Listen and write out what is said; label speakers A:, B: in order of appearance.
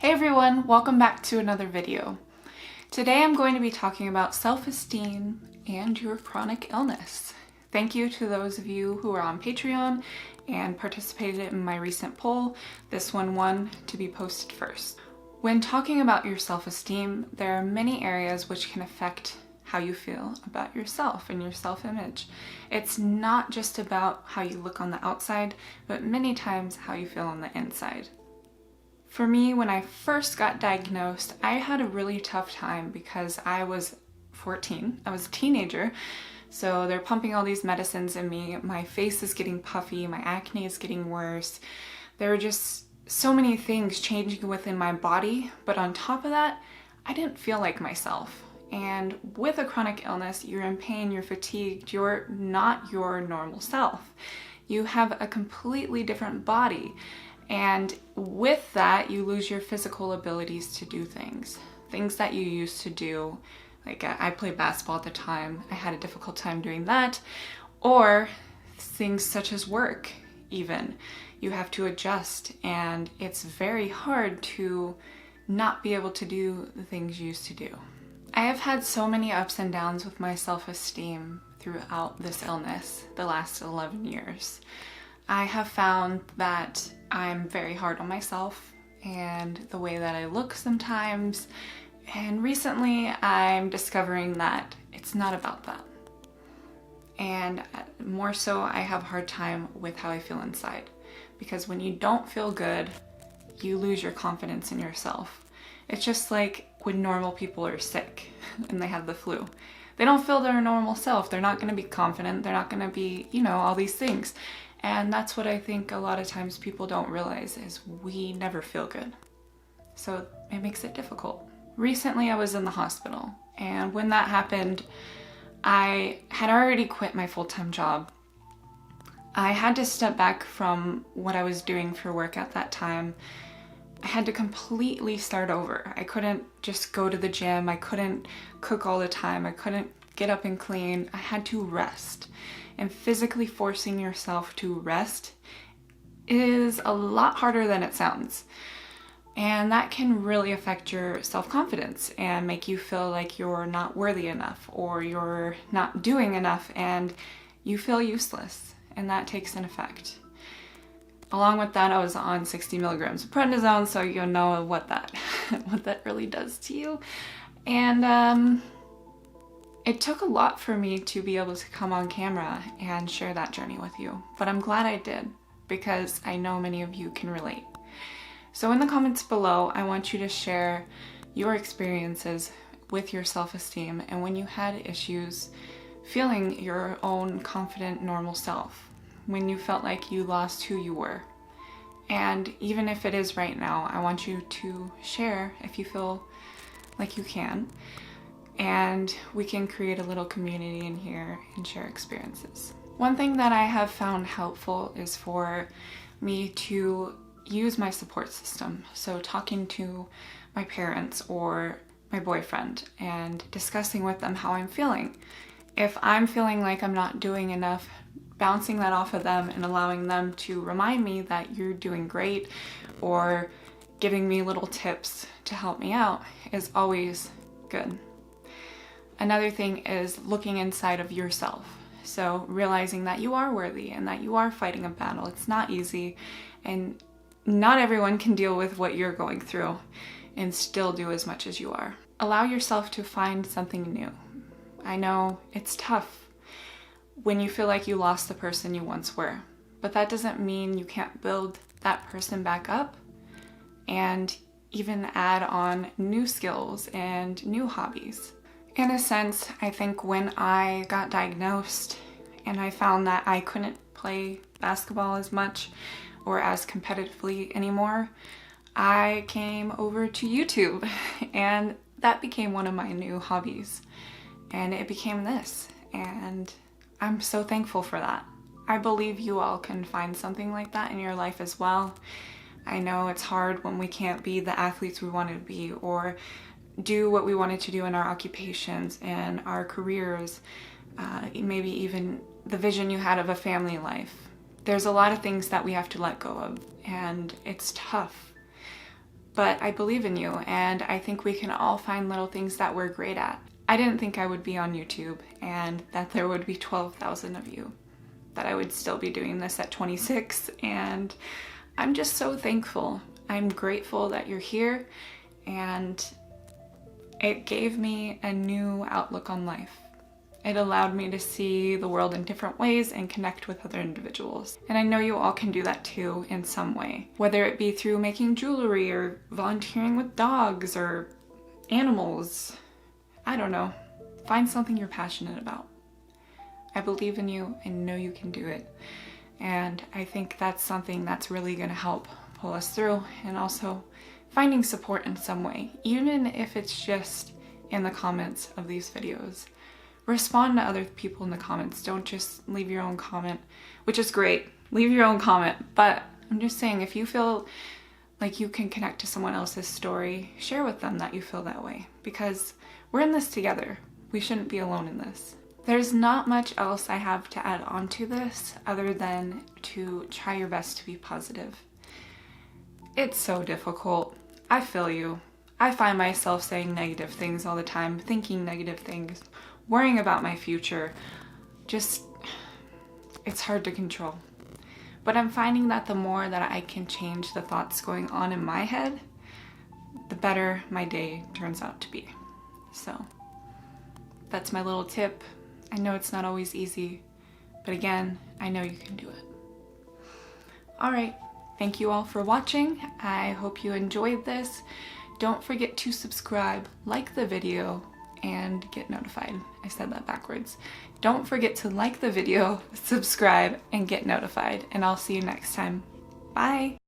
A: Hey everyone, welcome back to another video. Today I'm going to be talking about self-esteem and your chronic illness. Thank you to those of you who are on Patreon and participated in my recent poll. This one won to be posted first. When talking about your self-esteem, there are many areas which can affect how you feel about yourself and your self-image. It's not just about how you look on the outside, but many times how you feel on the inside. For me, when I first got diagnosed, I had a really tough time because I was 14. I was a teenager, so they're pumping all these medicines in me. My face is getting puffy, my acne is getting worse. There were just so many things changing within my body, but on top of that, I didn't feel like myself. And with a chronic illness, you're in pain, you're fatigued, you're not your normal self. You have a completely different body. And with that, you lose your physical abilities to do things that you used to do. Like I played basketball at the time. I had a difficult time doing that. Or things such as work, even. You have to adjust, and it's very hard to not be able to do the things you used to do. I have had so many ups and downs with my self-esteem throughout this illness the last 11 years. I have found that I'm very hard on myself and the way that I look sometimes, and recently I'm discovering that it's not about that. And more so, I have a hard time with how I feel inside, because when you don't feel good, you lose your confidence in yourself. It's just like when normal people are sick and they have the flu. They don't feel their normal self. They're not going to be confident. They're not going to be, all these things. And that's what I think a lot of times people don't realize, is we never feel good. So it makes it difficult. Recently I was in the hospital, and when that happened, I had already quit my full-time job. I had to step back from what I was doing for work at that time. I had to completely start over. I couldn't just go to the gym. I couldn't cook all the time. I couldn't get up and clean. I had to rest. And physically forcing yourself to rest is a lot harder than it sounds. And that can really affect your self-confidence and make you feel like you're not worthy enough, or you're not doing enough, and you feel useless. And that takes an effect. Along with that, I was on 60 milligrams of prednisone, so you'll know what that really does to you. And it took a lot for me to be able to come on camera and share that journey with you. But I'm glad I did, because I know many of you can relate. So in the comments below, I want you to share your experiences with your self-esteem and when you had issues feeling your own confident, normal self. When you felt like you lost who you were. And even if it is right now, I want you to share if you feel like you can. And we can create a little community in here and share experiences. One thing that I have found helpful is for me to use my support system. So talking to my parents or my boyfriend and discussing with them how I'm feeling. If I'm feeling like I'm not doing enough, bouncing that off of them and allowing them to remind me that you're doing great, or giving me little tips to help me out, is always good. Another thing is looking inside of yourself. So realizing that you are worthy and that you are fighting a battle. It's not easy, and not everyone can deal with what you're going through and still do as much as you are. Allow yourself to find something new. I know it's tough when you feel like you lost the person you once were, but that doesn't mean you can't build that person back up and even add on new skills and new hobbies. In a sense, I think when I got diagnosed and I found that I couldn't play basketball as much or as competitively anymore, I came over to YouTube, and that became one of my new hobbies. And it became this, and I'm so thankful for that. I believe you all can find something like that in your life as well. I know it's hard when we can't be the athletes we wanted to be, or do what we wanted to do in our occupations and our careers, maybe even the vision you had of a family life. There's a lot of things that we have to let go of, and it's tough. but I believe in you, and I think we can all find little things that we're great at. I didn't think I would be on YouTube and that there would be 12,000 of you, that I would still be doing this at 26, and I'm just so thankful. I'm grateful that you're here, and it gave me a new outlook on life. It allowed me to see the world in different ways and connect with other individuals. And I know you all can do that too in some way, whether it be through making jewelry or volunteering with dogs or animals. I don't know. Find something you're passionate about. I believe in you and know you can do it. And I think that's something that's really going to help pull us through, and also finding support in some way, even if it's just in the comments of these videos. Respond to other people in the comments. Don't just leave your own comment, which is great. Leave your own comment, but I'm just saying, if you feel like you can connect to someone else's story, share with them that you feel that way, because we're in this together. We shouldn't be alone in this. There's not much else I have to add on to this other than to try your best to be positive. It's so difficult. I feel you. I find myself saying negative things all the time, thinking negative things, worrying about my future. Just, it's hard to control. But I'm finding that the more that I can change the thoughts going on in my head, the better my day turns out to be. So that's my little tip. I know it's not always easy, but again, I know you can do it. All right. Thank you all for watching. I hope you enjoyed this. Don't forget to subscribe, like the video, and get notified. I said that backwards. Don't forget to like the video, subscribe, and get notified. And I'll see you next time. Bye!